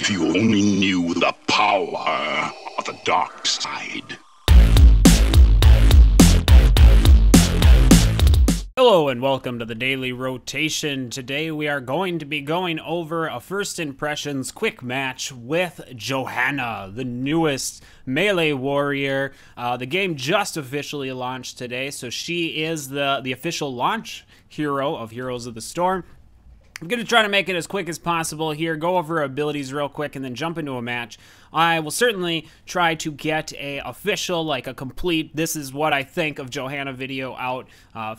If you only knew the power of the dark side. Hello and welcome to the Daily Rotation. Today we are going to be going over a first impressions quick match with Johanna, the newest melee warrior. The game just officially launched today, so she is the official launch hero of Heroes of the Storm. I'm going to try to make it as quick as possible here, go over her abilities real quick, and then jump into a match. I will certainly try to get a official, like a complete, this is what I think of Johanna video out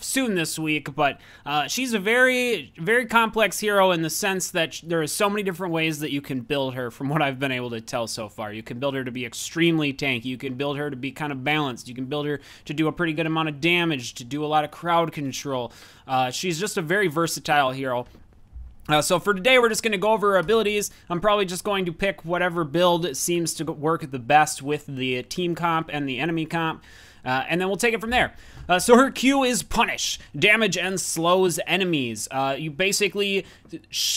soon this week, but she's a very, very complex hero in the sense that there are so many different ways that you can build her from what I've been able to tell so far. You can build her to be extremely tanky, you can build her to be kind of balanced, you can build her to do a pretty good amount of damage, to do a lot of crowd control. She's just a very versatile hero. So for today, we're just going to go over her abilities. I'm probably just going to pick whatever build seems to work the best with the team comp and the enemy comp, and then we'll take it from there. So her Q is Punish, damage and slows enemies. You basically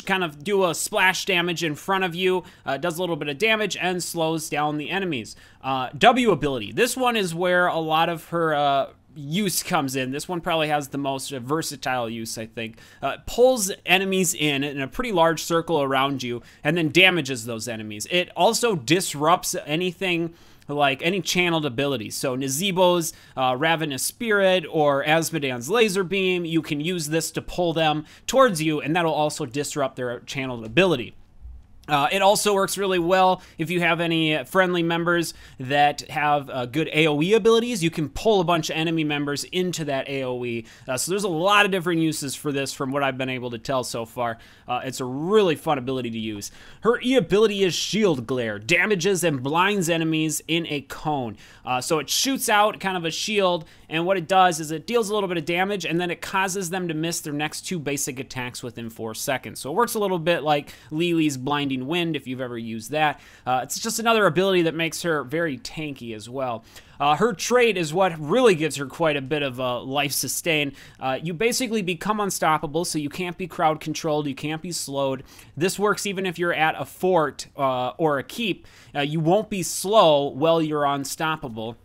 kind of do a splash damage in front of you, does a little bit of damage and slows down the enemies. W ability, this one is where a lot of her use comes in. This one probably has the most versatile use, I think. Pulls enemies in a pretty large circle around you and then damages those enemies. It also disrupts anything like any channeled abilities. So Nazebo's Ravenous Spirit or Azmodan's Laser Beam, you can use this to pull them towards you, and that'll also disrupt their channeled ability. It also works really well if you have any friendly members that have good AoE abilities. You can pull a bunch of enemy members into that AoE. So there's a lot of different uses for this from what I've been able to tell so far. It's a really fun ability to use. Her E ability is Shield Glare. Damages and blinds enemies in a cone. So it shoots out kind of a shield, and what it does is it deals a little bit of damage, and then it causes them to miss their next two basic attacks within 4 seconds. So it works a little bit like Lily's Blinding Wind, if you've ever used that. It's just another ability that makes her very tanky as well. Her trait is what really gives her quite a bit of life sustain. You basically become unstoppable, so you can't be crowd controlled, you can't be slowed. This works even if you're at a fort or a keep. You won't be slow while you're unstoppable.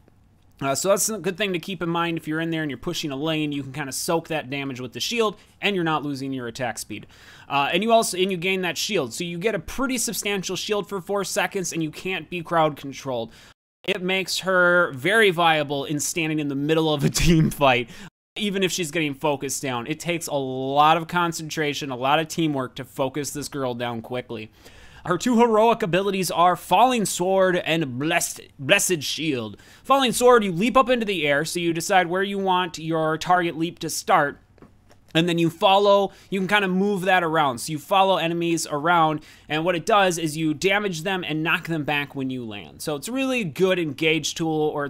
So that's a good thing to keep in mind. If you're in there and you're pushing a lane, you can kind of soak that damage with the shield, and you're not losing your attack speed. And you gain that shield, so you get a pretty substantial shield for 4 seconds, and you can't be crowd controlled. It makes her very viable in standing in the middle of a team fight. Even if she's getting focused down, it takes a lot of concentration, a lot of teamwork to focus this girl down quickly. Her 2 heroic abilities are Falling Sword and Blessed Shield. Falling Sword, you leap up into the air, so you decide where you want your target leap to start, and then you can kind of move that around. So you follow enemies around, and what it does is you damage them and knock them back when you land. So it's a really good engage tool, or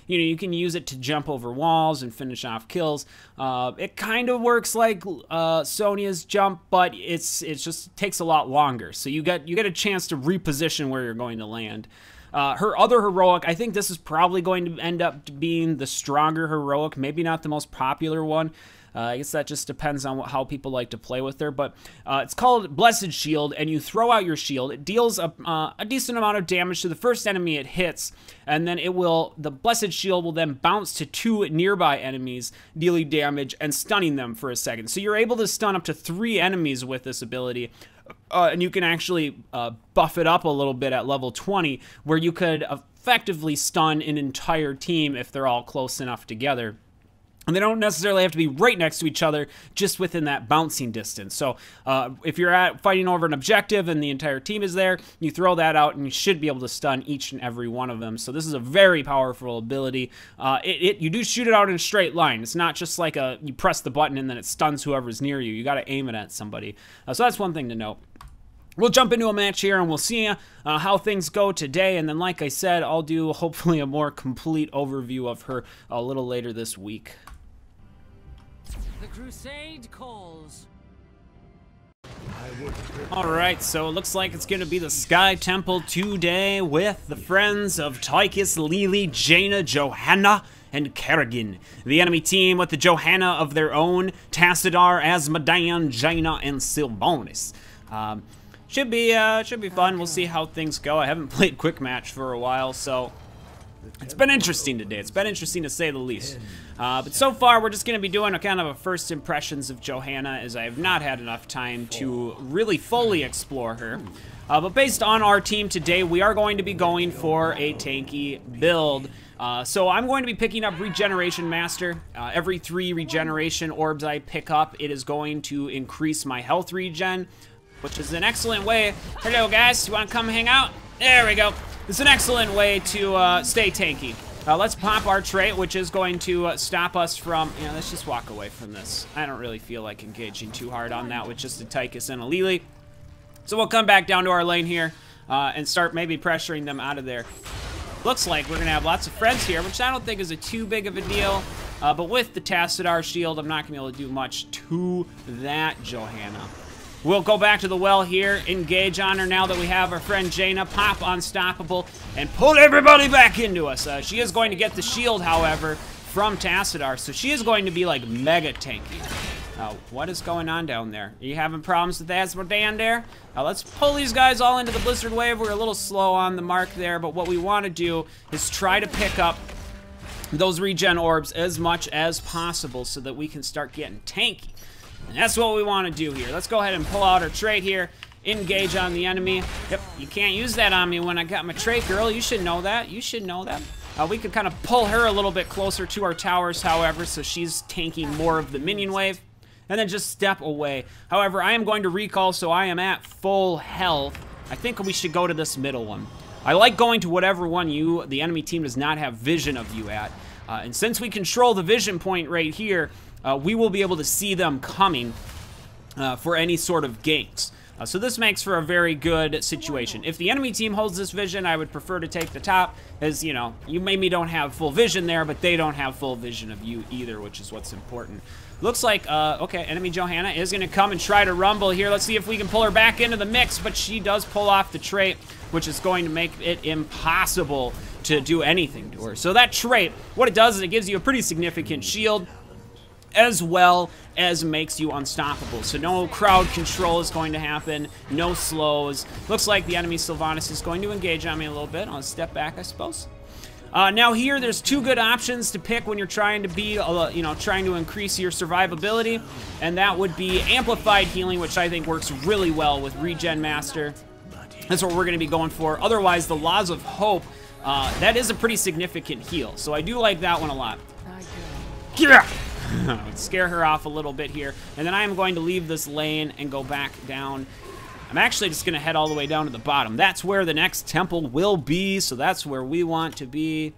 you can use it to jump over walls and finish off kills. It kind of works like Sonya's jump, but it just takes a lot longer. So you get a chance to reposition where you're going to land. Her other heroic, I think this is probably going to end up being the stronger heroic, maybe not the most popular one. I guess that just depends on how people like to play with her, but it's called Blessed Shield, and you throw out your shield. It deals a decent amount of damage to the first enemy it hits, and then the Blessed Shield will then bounce to 2 nearby enemies, dealing damage and stunning them for a second. So you're able to stun up to 3 enemies with this ability. And you can actually buff it up a little bit at level 20, where you could effectively stun an entire team if they're all close enough together. And they don't necessarily have to be right next to each other, just within that bouncing distance. So if you're fighting over an objective and the entire team is there, you throw that out and you should be able to stun each and every one of them. So this is a very powerful ability. You do shoot it out in a straight line. It's not just like you press the button and then it stuns whoever's near you. You got to aim it at somebody. So that's one thing to note. We'll jump into a match here and we'll see how things go today. And then, like I said, I'll do hopefully a more complete overview of her a little later this week. The crusade calls. Alright, so it looks like it's gonna be the Sky Temple today with the friends of Tychus, Lily, Jaina, Johanna, and Kerrigan. The enemy team with the Johanna of their own, Tassadar, Azmodan, Jaina, and Sylvanas. should be fun. We'll see how things go. I haven't played quick match for a while, so it's been interesting today. It's been interesting to say the least. But so far, we're just going to be doing a kind of a first impressions of Johanna, as I have not had enough time to really fully explore her. But based on our team today, we are going to be going for a tanky build. So I'm going to be picking up Regeneration Master. Every 3 regeneration orbs I pick up, it is going to increase my health regen, which is an excellent way. Hello guys, you want to come hang out? There we go. It's an excellent way to stay tanky. Let's pop our trait, which is going to stop us from, let's just walk away from this. I don't really feel like engaging too hard on that with just a Tychus and a Lily. So we'll come back down to our lane here and start maybe pressuring them out of there. Looks like we're going to have lots of friends here, which I don't think is too big of a deal. But with the Tassadar shield, I'm not going to be able to do much to that Johanna. We'll go back to the well here, engage on her now that we have our friend Jaina, pop Unstoppable, and pull everybody back into us. She is going to get the shield, however, from Tassadar, so she is going to be like mega tanky. What is going on down there? Are you having problems with Asmodan there? Let's pull these guys all into the Blizzard Wave. We're a little slow on the mark there, but what we want to do is try to pick up those regen orbs as much as possible so that we can start getting tanky. And that's what we want to do here. Let's go ahead and pull out our trait here. Engage on the enemy. Yep, you can't use that on me when I got my trait, girl. You should know that. You should know that. We could kind of pull her a little bit closer to our towers, however, so she's tanking more of the minion wave. And then just step away. However, I am going to recall, so I am at full health. I think we should go to this middle one. I like going to whatever one the enemy team does not have vision of you at. And since we control the vision point right here, we will be able to see them coming for any sort of ganks. So this makes for a very good situation. If the enemy team holds this vision, I would prefer to take the top, as, you maybe don't have full vision there, but they don't have full vision of you either, which is what's important. Looks like, okay, enemy Johanna is going to come and try to rumble here. Let's see if we can pull her back into the mix, but she does pull off the trait, which is going to make it impossible to do anything to her. So that trait, what it does is it gives you a pretty significant shield, as well as makes you unstoppable. So no crowd control is going to happen, no slows. Looks like the enemy Sylvanas is going to engage on me a little bit. I'll step back, I suppose. Now here, there's 2 good options to pick when you're trying to be, trying to increase your survivability, and that would be Amplified Healing, which I think works really well with Regen Master. That's what we're going to be going for. Otherwise, the Laws of Hope, that is a pretty significant heal, so I do like that one a lot. Yeah. Scare her off a little bit here, and then I am going to leave this lane and go back down. I'm actually just going to head all the way down to the bottom. That's where the next temple will be, so that's where we want to be.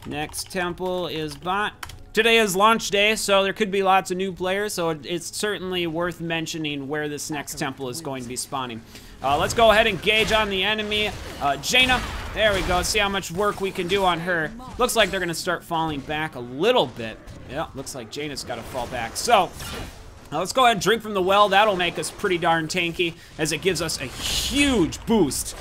Next temple is bot. Today is launch day, so there could be lots of new players, so it's certainly worth mentioning where this next temple is going to be spawning. Let's go ahead and engage on the enemy. Jaina, there we go. See how much work we can do on her. Looks like they're going to start falling back a little bit. Yeah, looks like Jaina's got to fall back. So, let's go ahead and drink from the well. That'll make us pretty darn tanky, as it gives us a huge boost,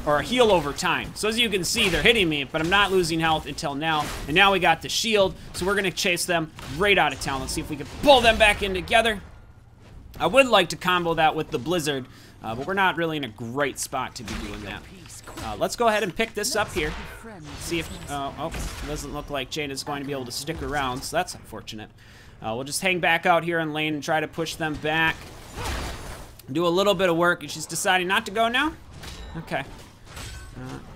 or a heal over time. So as you can see, they're hitting me, but I'm not losing health until now. And now we got the shield, so we're going to chase them right out of town. Let's see if we can pull them back in together. I would like to combo that with the Blizzard, but we're not really in a great spot to be doing that. Let's go ahead and pick this up here. See if, oh, it doesn't look like Jaina's going to be able to stick around, so that's unfortunate. We'll just hang back out here in lane and try to push them back. Do a little bit of work. She's deciding not to go now? Okay.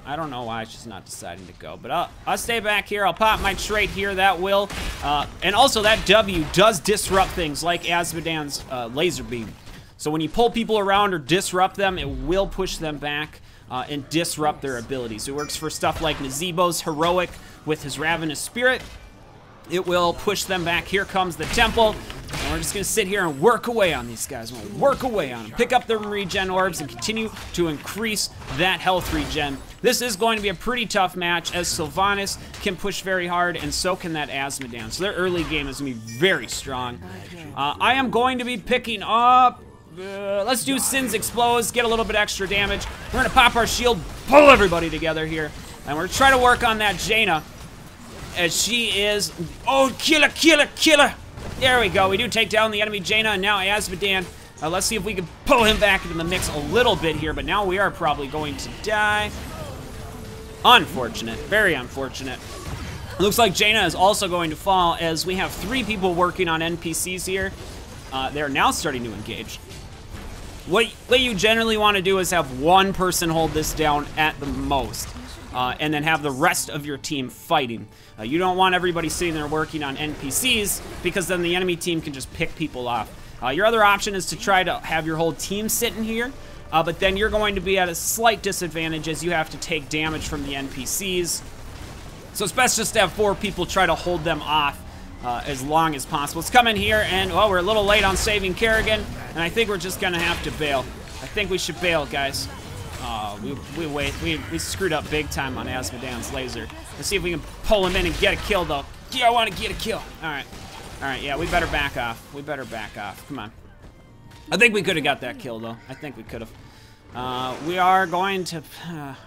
I don't know why she's not deciding to go, but I'll stay back here. I'll pop my trait here. That will. And also that W does disrupt things like Asmodan's laser beam. So when you pull people around or disrupt them, it will push them back and disrupt their abilities. It works for stuff like Nazebo's Heroic with his Ravenous Spirit. It will push them back. Here comes the temple. And we're just going to sit here and work away on these guys. We'll work away on them. Pick up the regen orbs and continue to increase that health regen. This is going to be a pretty tough match, as Sylvanas can push very hard, and so can that Asmodan. So their early game is going to be very strong. I am going to be picking up... let's do Sins Explodes, get a little bit extra damage. We're going to pop our shield, pull everybody together here. And we're going to try to work on that Jaina, as she is... Oh, killer, killer, killer! There we go. We do take down the enemy Jaina, and now Asmodan Let's see if we can pull him back into the mix a little bit here, but now we are probably going to die. Unfortunate. Very unfortunate. It looks like Jaina is also going to fall as we have 3 people working on NPCs here. They're now starting to engage. What you generally want to do is have 1 person hold this down at the most, and then have the rest of your team fighting. You don't want everybody sitting there working on NPCs, because then the enemy team can just pick people off. Your other option is to try to have your whole team sitting here, but then you're going to be at a slight disadvantage as you have to take damage from the NPCs. So it's best just to have 4 people try to hold them off as long as possible. Let's come in here, and well, we're a little late on saving Kerrigan, and I think we're just gonna have to bail. I think we should bail, guys. We screwed up big time on Azmodan's laser. Let's see if we can pull him in and get a kill, though. Yeah, I want to get a kill. All right, yeah, we better back off. We better back off. Come on. I think we could have got that kill, though. I think we could have. We are going to,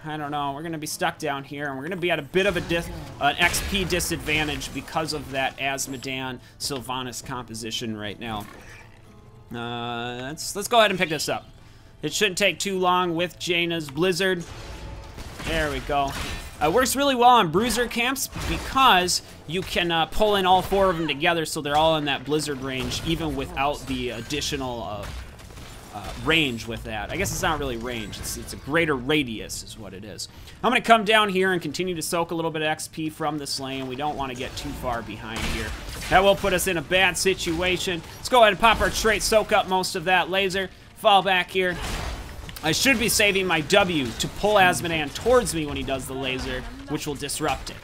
I don't know, we're going to be stuck down here, and we're going to be at a bit of an XP disadvantage because of that Azmodan Sylvanas composition right now. Let's go ahead and pick this up. It shouldn't take too long with Jaina's Blizzard. There we go. Works really well on bruiser camps because you can pull in all 4 of them together, so they're all in that Blizzard range, even without the additional range with that. I guess it's not really range, it's a greater radius is what it is. I'm gonna come down here and continue to soak a little bit of XP from this lane. We don't want to get too far behind here. That will put us in a bad situation. Let's go ahead and pop our trait, soak up most of that laser, fall back here. I should be saving my W to pull Azmodan towards me when he does the laser, which will disrupt it.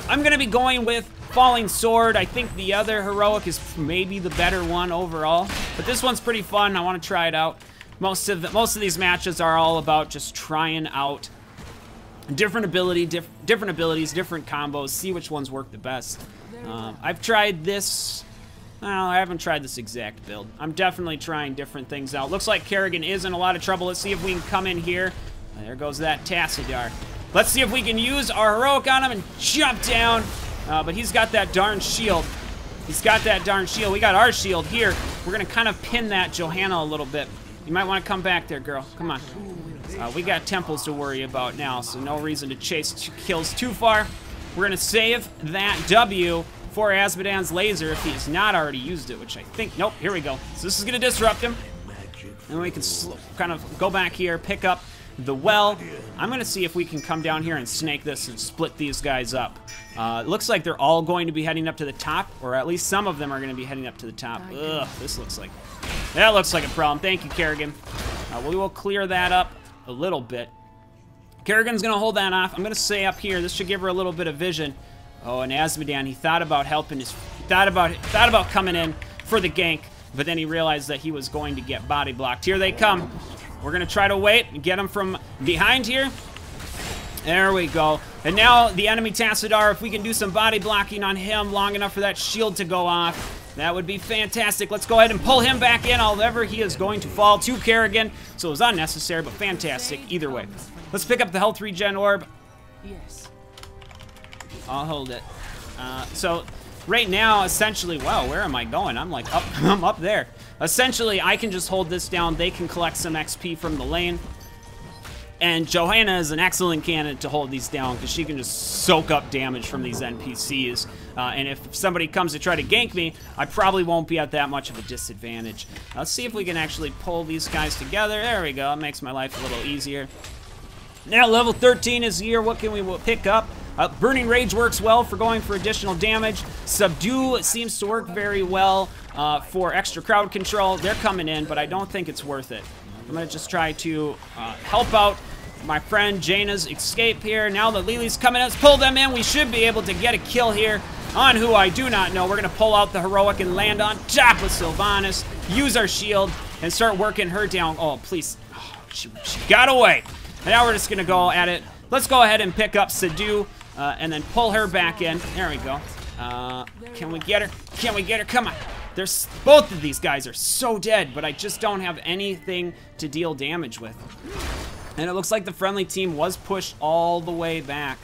I'm gonna be going with Falling Sword. I think the other heroic is maybe the better one overall, but this one's pretty fun. I want to try it out. Most of these matches are all about just trying out different abilities, different combos, see which ones work the best. I've tried this. Well, I haven't tried this exact build. I'm definitely trying different things out. Looks like Kerrigan is in a lot of trouble. Let's see if we can come in here. There goes that Tassadar. Let's see if we can use our heroic on him and jump down. But he's got that darn shield. He's got that darn shield. We got our shield here. We're going to kind of pin that Johanna a little bit. You might want to come back there, girl. Come on. We got temples to worry about now, so no reason to chase kills too far. We're going to save that W for Azmodan's laser if he has not already used it, which I think, nope, here we go. So this is gonna disrupt him. And we can kind of go back here, pick up the well. I'm gonna see if we can come down here and snake this and split these guys up. It looks like they're all going to be heading up to the top, or at least some of them are gonna be heading up to the top. Ugh, that looks like a problem. Thank you, Kerrigan. We will clear that up a little bit. Kerrigan's gonna hold that off. I'm gonna stay up here. This should give her a little bit of vision. Oh, and Azmodan, he thought about helping thought about coming in for the gank, but then he realized that he was going to get body blocked. Here they come. We're gonna try to wait and get him from behind here. There we go. And now the enemy Tassadar, if we can do some body blocking on him long enough for that shield to go off, that would be fantastic. Let's go ahead and pull him back in, however he is going to fall to Kerrigan. So it was unnecessary, but fantastic either way. Let's pick up the health regen orb. Yes. I'll hold it. So right now, essentially, wow, where am I going? I'm like up, I'm up there. Essentially, I can just hold this down. They can collect some XP from the lane. And Johanna is an excellent candidate to hold these down because she can just soak up damage from these NPCs. And if somebody comes to try to gank me, I probably won't be at that much of a disadvantage. Let's see if we can actually pull these guys together. There we go. It makes my life a little easier. Now level 13 is here. What can we pick up? Burning Rage works well for going for additional damage. Subdue seems to work very well for extra crowd control. They're coming in, but I don't think it's worth it. I'm going to just try to help out my friend Jaina's escape here. Now that Lily's coming, let's pull them in. We should be able to get a kill here on who I do not know. We're going to pull out the heroic and land on top of Sylvanas, use our shield, and start working her down. Oh, please. Oh, she got away. And now we're just going to go at it. Let's go ahead and pick up Subdue. And then pull her back in. There we go. Can we get her? Can we get her? Come on. Both of these guys are so dead, but I just don't have anything to deal damage with. And it looks like the friendly team was pushed all the way back.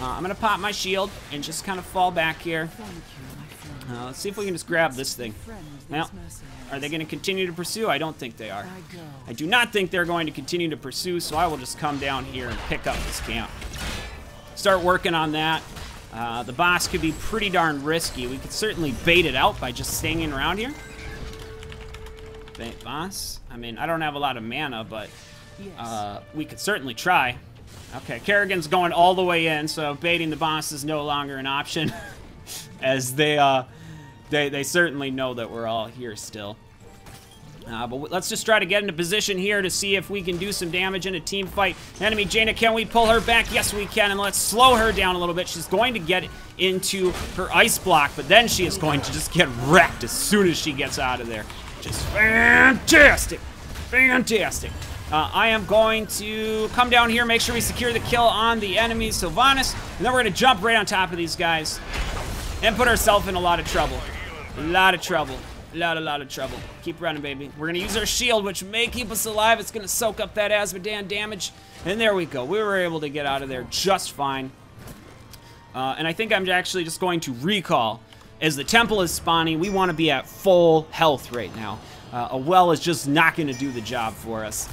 I'm going to pop my shield and just kind of fall back here. Let's see if we can just grab this thing. Now, are they going to continue to pursue? I don't think they are. I do not think they're going to continue to pursue, so I will just come down here and pick up this camp. Start working on that. The boss could be pretty darn risky. We could certainly bait it out by just staying around here. Bait boss. I mean, I don't have a lot of mana, but we could certainly try. Okay, Kerrigan's going all the way in, so baiting the boss is no longer an option, as they certainly know that we're all here still. But let's just try to get into position here to see if we can do some damage in a team fight. Enemy Jaina, can we pull her back? Yes, we can, and let's slow her down a little bit. She's going to get into her ice block, but then she is going to just get wrecked as soon as she gets out of there. Just fantastic. Fantastic. I am going to come down here, make sure we secure the kill on the enemy Sylvanas, and then we're going to jump right on top of these guys and put ourselves in a lot of trouble. A lot of trouble. A lot of trouble. Keep running, baby. We're going to use our shield, which may keep us alive. It's going to soak up that Asmodan damage. And there we go. We were able to get out of there just fine. And I think I'm actually just going to recall. As the temple is spawning, we want to be at full health right now. A well is just not going to do the job for us.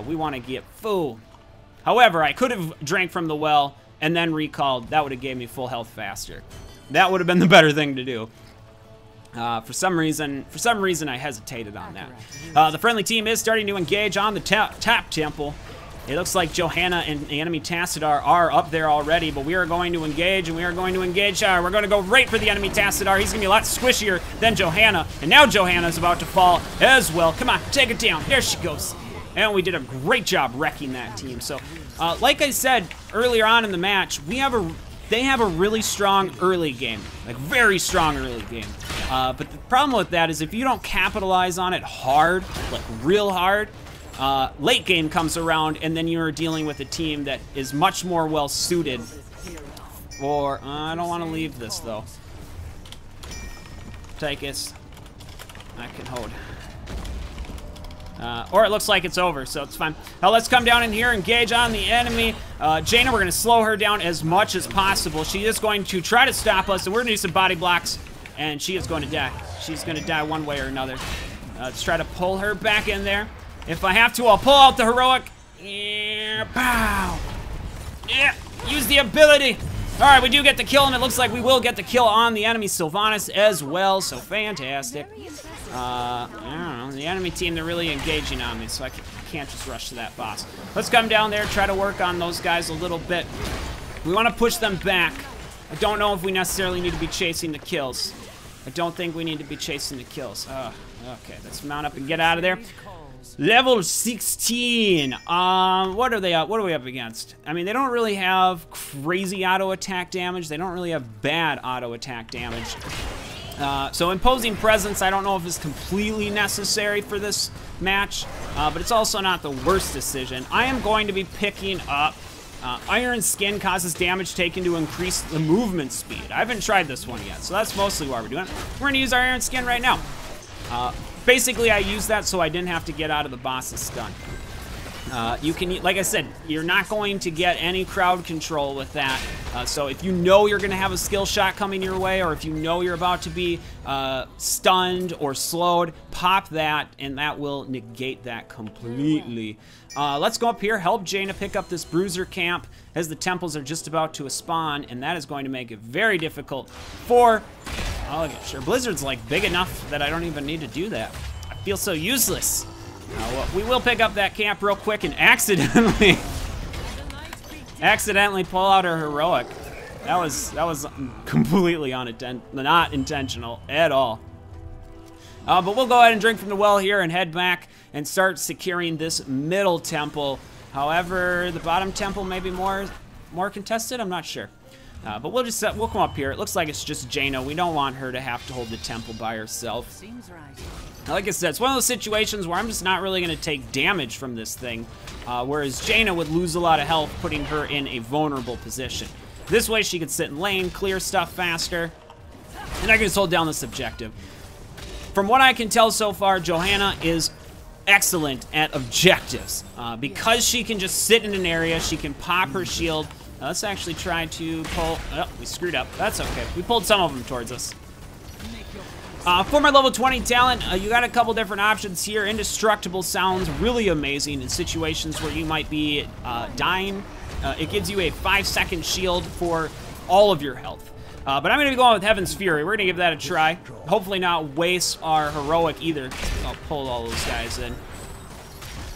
We want to get full. However, I could have drank from the well and then recalled. That would have gave me full health faster. That would have been the better thing to do. For some reason I hesitated on that. The friendly team is starting to engage on the top temple. It looks like Johanna and the enemy Tassadar are up there already, but we are going to engage, and we are going to engage. We're going to go right for the enemy Tassadar. He's going to be a lot squishier than Johanna, and now Johanna is about to fall as well. Come on, take it down. There she goes. And we did a great job wrecking that team. So, like I said earlier on in the match, they have a really strong early game, like very strong early game. But the problem with that is if you don't capitalize on it hard, like real hard, late game comes around and then you're dealing with a team that is much more well suited for, I don't want to leave this though. Tychus, I can hold. Or it looks like it's over, so it's fine. Now let's come down in here, engage on the enemy. Jaina, we're going to slow her down as much as possible. She is going to try to stop us, and we're going to do some body blocks, and she is going to die. She's going to die one way or another. Let's try to pull her back in there. If I have to, I'll pull out the heroic. Yeah, pow. Yeah, use the ability. All right, we do get the kill, and it looks like we will get the kill on the enemy Sylvanas as well, so fantastic. I don't know, the enemy team, they're really engaging on me, so I can't just rush to that boss. Let's come down there, try to work on those guys a little bit. We want to push them back. I don't know if we necessarily need to be chasing the kills. I don't think we need to be chasing the kills. Okay, let's mount up and get out of there. Level 16. What are they up? What are we up against? I mean, they don't really have crazy auto attack damage. They don't really have bad auto attack damage. So imposing presence, I don't know if it's completely necessary for this match, but it's also not the worst decision. I am going to be picking up Iron Skin causes damage taken to increase the movement speed. I haven't tried this one yet, so that's mostly why we're doing it. We're gonna use our Iron Skin right now. Basically, I used that so I didn't have to get out of the boss's stun. You can, like I said, you're not going to get any crowd control with that. So if you know you're going to have a skill shot coming your way, or if you know you're about to be stunned or slowed, pop that, and that will negate that completely. Let's go up here, help Jaina pick up this bruiser camp as the temples are just about to spawn, and that is going to make it very difficult for... Oh, sure, Blizzard's like big enough that I don't even need to do that. I feel so useless. Well, we will pick up that camp real quick and accidentally pull out our heroic. That was completely not intentional at all. But we'll go ahead and drink from the well here and head back and start securing this middle temple. However, the bottom temple may be more contested. I'm not sure. But we'll come up here. It looks like it's just Jaina. We don't want her to have to hold the temple by herself. Seems right. Like I said, it's one of those situations where I'm just not really going to take damage from this thing, whereas Jaina would lose a lot of health, putting her in a vulnerable position. This way she could sit in lane, clear stuff faster, and I can just hold down this objective. From what I can tell so far, Johanna is excellent at objectives. Because she can just sit in an area, she can pop her shield. Let's actually try to pull... Oh, we screwed up. That's okay. We pulled some of them towards us. For my level 20 talent, you got a couple different options here. Indestructible sounds really amazing in situations where you might be dying. It gives you a 5-second shield for all of your health. But I'm going to be going with Heaven's Fury. We're going to give that a try. Hopefully not waste our heroic either. I'll pull all those guys in.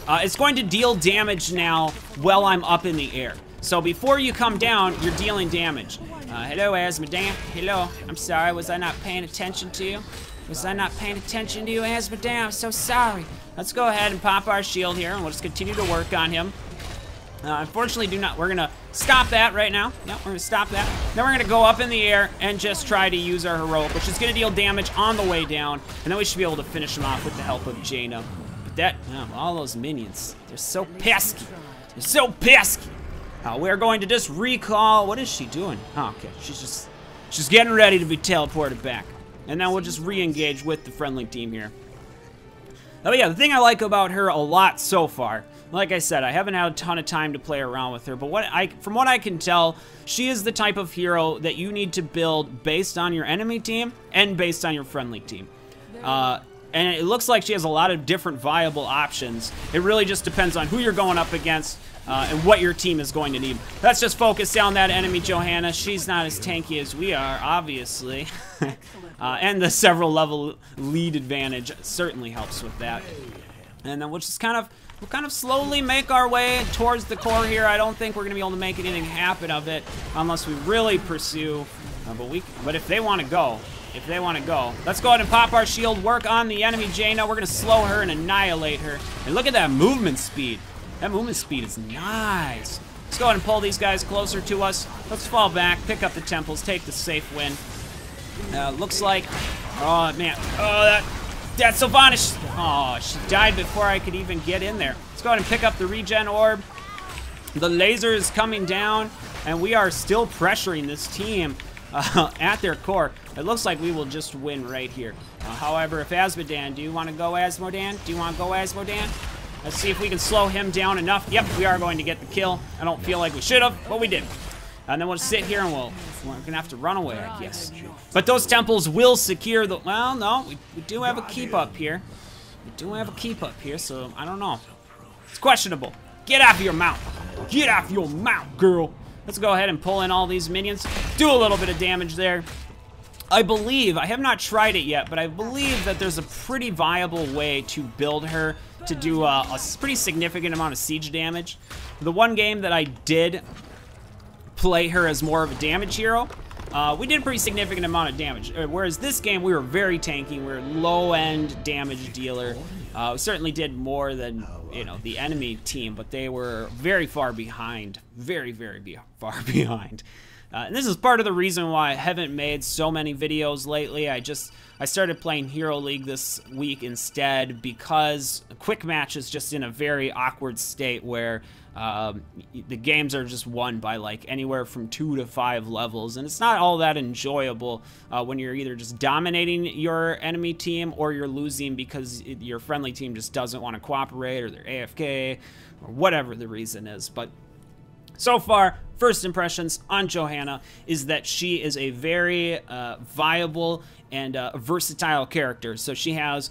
It's going to deal damage now while I'm up in the air. So before you come down, you're dealing damage. Hello, Asmodan. Hello. I'm sorry. Was I not paying attention to you? Was I not paying attention to you, Asmodan? I'm so sorry. Let's go ahead and pop our shield here, and we'll just continue to work on him. Unfortunately, we're going to stop that right now. Yep, we're going to stop that. Then we're going to go up in the air and just try to use our heroic, which is going to deal damage on the way down. And then we should be able to finish him off with the help of Jaina. But that, all those minions, they're so pesky. They're so pesky. We're going to just recall. What is she doing? Oh, okay. She's getting ready to be teleported back. And then we'll just re-engage with the friendly team here. Oh yeah, the thing I like about her a lot so far, like I said, I haven't had a ton of time to play around with her, but from what I can tell, she is the type of hero that you need to build based on your enemy team and based on your friendly team. And it looks like she has a lot of different viable options. It really just depends on who you're going up against and what your team is going to need. Let's just focus down that enemy Johanna. She's not as tanky as we are, obviously. And the several level lead advantage certainly helps with that. And then we'll just kind of slowly make our way towards the core here. I don't think we're going to be able to make anything happen of it unless we really pursue. But if they want to go, let's go ahead and pop our shield, work on the enemy Jaina. We're going to slow her and annihilate her. And look at that movement speed. That movement speed is nice. Let's go ahead and pull these guys closer to us. Let's fall back, pick up the temples, take the safe win. Looks like, oh man, oh that's Sylvanas. Oh, she died before I could even get in there. Let's go ahead and pick up the regen orb. The laser is coming down, and we are still pressuring this team at their core. It looks like we will just win right here. However, if Asmodan, do you want to go Asmodan? Do you want to go Asmodan? Let's see if we can slow him down enough. Yep, we are going to get the kill. I don't feel like we should have, but we did. And then we'll sit here and we're gonna have to run away, I guess. But those temples will secure the, well, no, we do have a keep up here. We do have a keep up here, so I don't know. It's questionable. Get off your mount. Get off your mount, girl. Let's go ahead and pull in all these minions. Do a little bit of damage there. I believe, I have not tried it yet, but I believe that there's a pretty viable way to build her to do a pretty significant amount of siege damage. The one game that I did play her as more of a damage hero, we did a pretty significant amount of damage. Whereas this game, we were very tanky. We were a low-end damage dealer. We certainly did more than, you know, the enemy team, but they were very far behind. Very, very far behind. And this is part of the reason why I haven't made so many videos lately. I started playing Hero League this week instead because Quick Match is just in a very awkward state where the games are just won by like anywhere from 2 to 5 levels, and it's not all that enjoyable when you're either just dominating your enemy team or you're losing because your friendly team just doesn't want to cooperate or they're AFK or whatever the reason is. But so far, first impressions on Johanna is that she is a very viable and versatile character. So she has,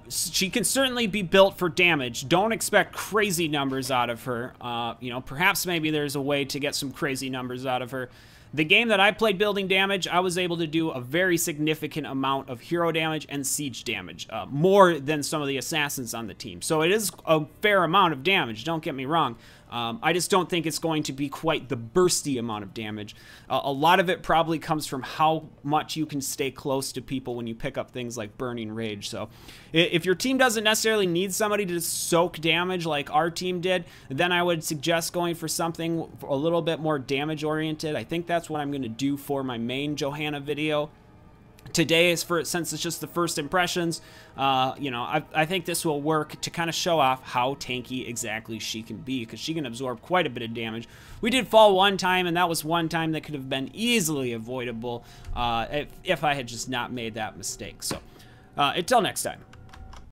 she can certainly be built for damage. Don't expect crazy numbers out of her. You know, perhaps maybe there's a way to get some crazy numbers out of her. The game that I played building damage, I was able to do a very significant amount of hero damage and siege damage, more than some of the assassins on the team. So it is a fair amount of damage, don't get me wrong. I just don't think it's going to be quite the bursty amount of damage. A lot of it probably comes from how much you can stay close to people when you pick up things like Burning Rage. So if your team doesn't necessarily need somebody to soak damage like our team did, then I would suggest going for something a little bit more damage oriented. I think that's what I'm going to do for my main Johanna video. Today is since it's just the first impressions, you know, I think this will work to kind of show off how tanky exactly she can be, because she can absorb quite a bit of damage. We did fall one time, and that was one time that could have been easily avoidable if I had just not made that mistake. So until next time.